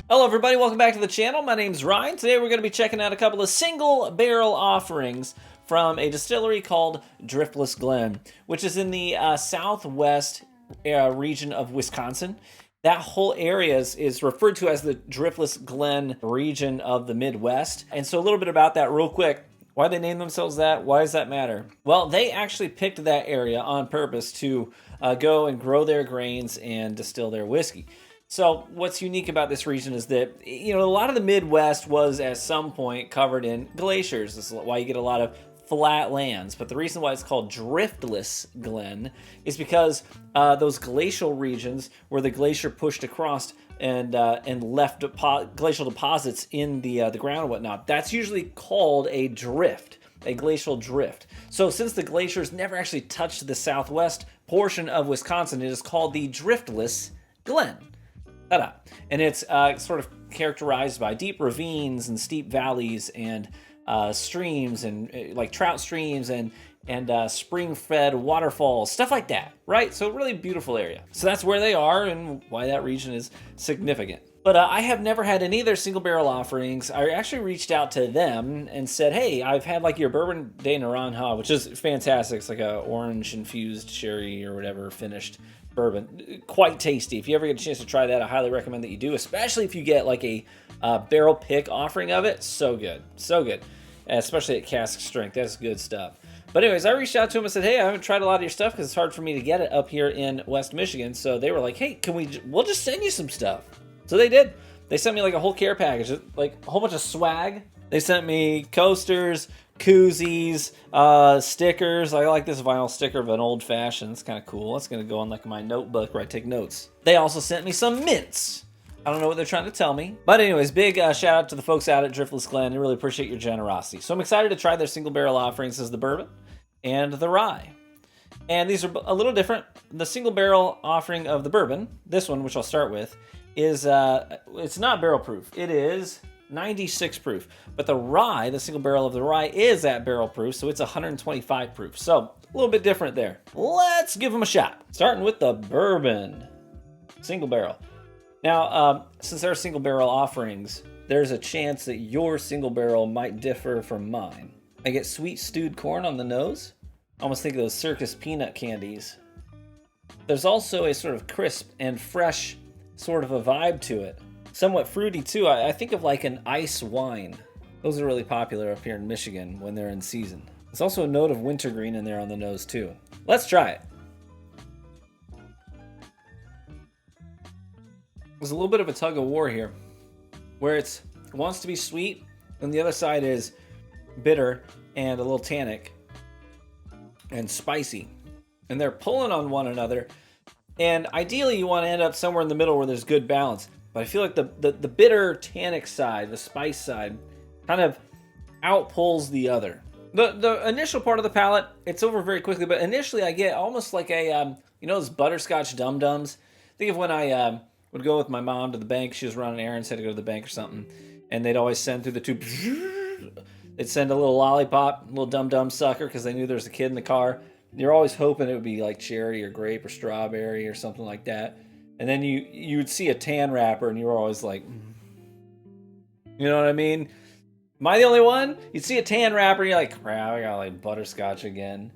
Hello everybody, welcome back to the channel. My name's Ryan. Today we're going to be checking out a couple of single barrel offerings from a distillery called Driftless Glen, which is in the southwest region of Wisconsin. That whole area is referred to as the Driftless Glen region of the Midwest. And so a little bit about that real quick. Why they named themselves that? Why does that matter? Well, they actually picked that area on purpose to go and grow their grains and distill their whiskey. So what's unique about this region is that, a lot of the Midwest was at some point covered in glaciers. This is why you get a lot of flat lands. But the reason why it's called Driftless Glen is because those glacial regions where the glacier pushed across and left glacial deposits in the ground and whatnot, that's usually called a drift, a glacial drift. So since the glaciers never actually touched the southwest portion of Wisconsin, it is called the Driftless Glen. Ta-da. And it's sort of characterized by deep ravines and steep valleys and streams and like trout streams and spring-fed waterfalls, stuff like that, right? So really beautiful area. So that's where they are and why that region is significant. But I have never had any of their single barrel offerings. I actually reached out to them and said, hey, I've had like your Bourbon de Naranja, which is fantastic. It's like a orange infused sherry or whatever finished bourbon. Quite tasty. If you ever get a chance to try that, I highly recommend that you do, especially if you get like a barrel pick offering of it. So good. So good. Especially at cask strength. That's good stuff. But anyways, I reached out to them and said, hey, I haven't tried a lot of your stuff because it's hard for me to get it up here in West Michigan. So they were like, hey, we'll just send you some stuff. So they did. They sent me like a whole care package, like a whole bunch of swag. They sent me coasters, koozies, stickers. I like this vinyl sticker of an old fashioned. It's kind of cool. It's going to go on like my notebook where I take notes. They also sent me some mints. I don't know what they're trying to tell me. But anyways, big shout out to the folks out at Driftless Glen. I really appreciate your generosity. So I'm excited to try their single barrel offerings. This is the bourbon and the rye. And these are a little different. The single barrel offering of the bourbon, this one, which I'll start with, is it's not barrel proof. It is 96 proof. But the rye, the single barrel of the rye, is at barrel proof, so it's 125 proof. So a little bit different there. Let's give them a shot. Starting with the bourbon single barrel. Now, since there are single barrel offerings, there's a chance that your single barrel might differ from mine. I get sweet stewed corn on the nose. I almost think of those circus peanut candies. There's also a sort of crisp and fresh sort of a vibe to it. Somewhat fruity too. I think of like an ice wine. Those are really popular up here in Michigan when they're in season. There's also a note of wintergreen in there on the nose too. Let's try it. There's a little bit of a tug of war here, where it wants to be sweet, and the other side is bitter and a little tannic and spicy. And they're pulling on one another. And ideally, you want to end up somewhere in the middle where there's good balance. But I feel like the bitter tannic side, the spice side, kind of outpulls the other. The initial part of the palate, it's over very quickly. But initially, I get almost like a, those butterscotch dum-dums. Think of when I would go with my mom to the bank. She was running errands, had to go to the bank or something. And they'd always send through the tube. They'd send a little lollipop, a little dum-dum sucker, because they knew there was a kid in the car. You're always hoping it would be like cherry or grape or strawberry or something like that. And then you would see a tan wrapper and you were always like, you know what I mean? Am I the only one? You'd see a tan wrapper and you're like, crap, I got like butterscotch again.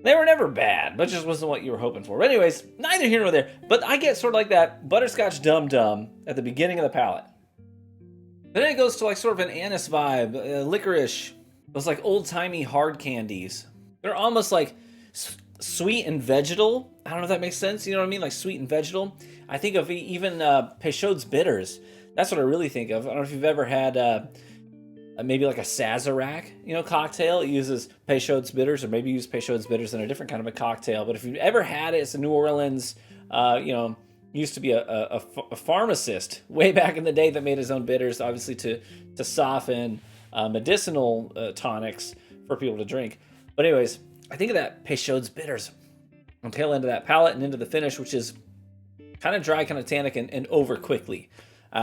They were never bad, but just wasn't what you were hoping for. But anyways, neither here nor there. But I get sort of like that butterscotch dum-dum at the beginning of the palate. Then it goes to like sort of an anise vibe, licorice, those like old-timey hard candies. They're almost like sweet and vegetal. I don't know if that makes sense. You know what I mean? Like sweet and vegetal. I think of even Peychaud's bitters. That's what I really think of. I don't know if you've ever had maybe like a Sazerac, cocktail. It uses Peychaud's bitters, or maybe you use Peychaud's bitters in a different kind of a cocktail. But if you've ever had it, it's a New Orleans, used to be a pharmacist way back in the day that made his own bitters, obviously to soften medicinal tonics for people to drink. But anyways, I think of that Peychaud's bitters on the tail end of that palate and into the finish, which is kind of dry, kind of tannic, and over quickly,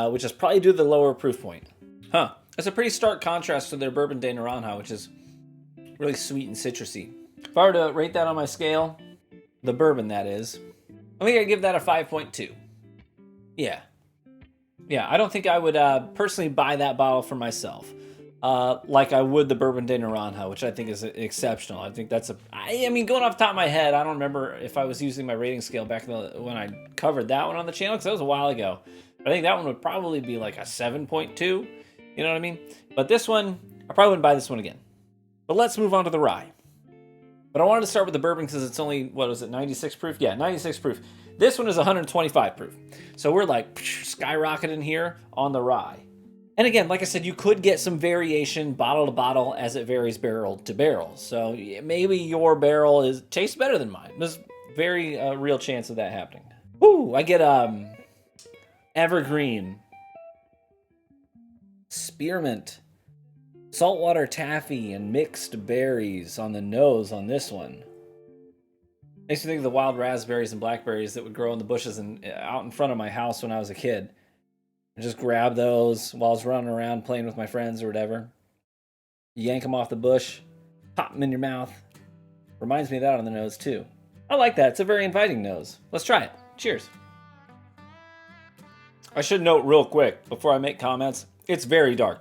which is probably due to the lower proof point. That's a pretty stark contrast to their Bourbon de Naranja, which is really sweet and citrusy. If I were to rate that on my scale, the bourbon that is, I think I'd give that a 5.2. Yeah. Yeah, I don't think I would personally buy that bottle for myself. Like I would the Bourbon de Naranja, which I think is exceptional. I think that's I mean, going off the top of my head, I don't remember if I was using my rating scale back when I covered that one on the channel, because that was a while ago. But I think that one would probably be like a 7.2. You know what I mean? But this one, I probably wouldn't buy this one again. But let's move on to the rye. But I wanted to start with the bourbon because it's only, what was it, 96 proof? Yeah, 96 proof. This one is 125 proof. So we're like skyrocketing here on the rye. And again, like I said, you could get some variation bottle to bottle as it varies barrel to barrel. So maybe your barrel tastes better than mine. There's very real chance of that happening. Ooh, I get evergreen, spearmint, saltwater taffy, and mixed berries on the nose on this one. Makes me think of the wild raspberries and blackberries that would grow in the bushes and out in front of my house when I was a kid. I just grab those while I was running around playing with my friends or whatever. Yank them off the bush, pop them in your mouth. Reminds me of that on the nose too. I like that. It's a very inviting nose. Let's try it. Cheers. I should note real quick before I make comments, it's very dark.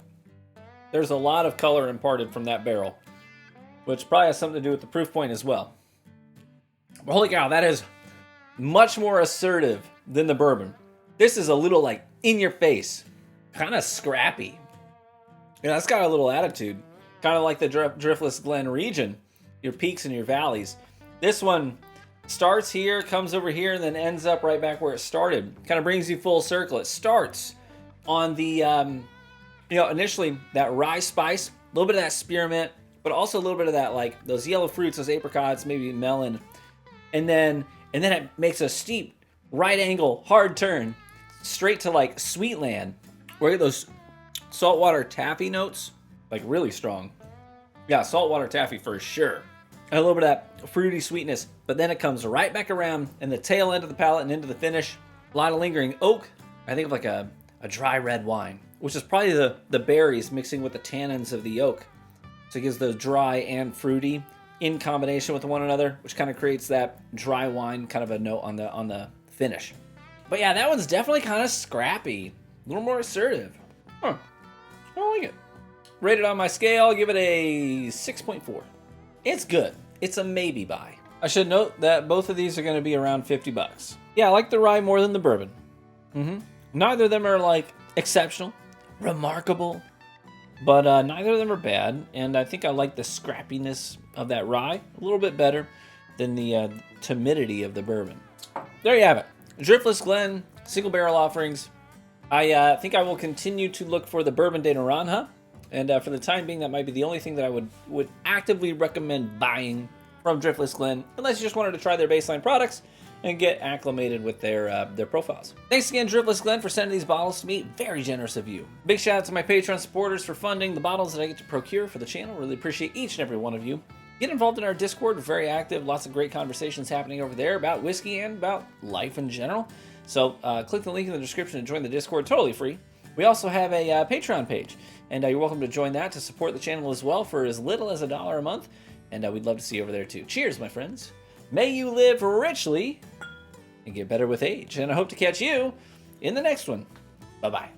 There's a lot of color imparted from that barrel, which probably has something to do with the proof point as well. But holy cow, that is much more assertive than the bourbon. This is a little like in your face, kind of scrappy. You know, it's got a little attitude, kind of like the Driftless Glen region, your peaks and your valleys. This one starts here, comes over here, and then ends up right back where it started. Kind of brings you full circle. It starts on the, initially that rye spice, a little bit of that spearmint, but also a little bit of that, like those yellow fruits, those apricots, maybe melon. And then it makes a steep right angle, hard turn, straight to like Sweetland, where you get those saltwater taffy notes, like really strong. Yeah, saltwater taffy for sure. And a little bit of that fruity sweetness, but then it comes right back around in the tail end of the palate and into the finish. A lot of lingering oak. I think of like a dry red wine, which is probably the berries mixing with the tannins of the oak. So it gives the dry and fruity in combination with one another, which kind of creates that dry wine kind of a note on the finish. But yeah, that one's definitely kind of scrappy, a little more assertive. I like it. Rated on my scale, I'll give it a 6.4. It's good. It's a maybe buy. I should note that both of these are going to be around $50. Yeah, I like the rye more than the bourbon. Neither of them are like exceptional, remarkable, but neither of them are bad. And I think I like the scrappiness of that rye a little bit better than the timidity of the bourbon. There you have it. Driftless Glen, single barrel offerings. I think I will continue to look for the Bourbon de Naranja. And for the time being, that might be the only thing that I would actively recommend buying from Driftless Glen, unless you just wanted to try their baseline products and get acclimated with their profiles. Thanks again, Driftless Glen, for sending these bottles to me. Very generous of you. Big shout out to my Patreon supporters for funding the bottles that I get to procure for the channel. Really appreciate each and every one of you. Get involved in our Discord. We're very active. Lots of great conversations happening over there about whiskey and about life in general. So click the link in the description to join the Discord. Totally free. We also have a Patreon page, and you're welcome to join that to support the channel as well for as little as $1 a month. And we'd love to see you over there too. Cheers, my friends. May you live richly and get better with age. And I hope to catch you in the next one. Bye-bye.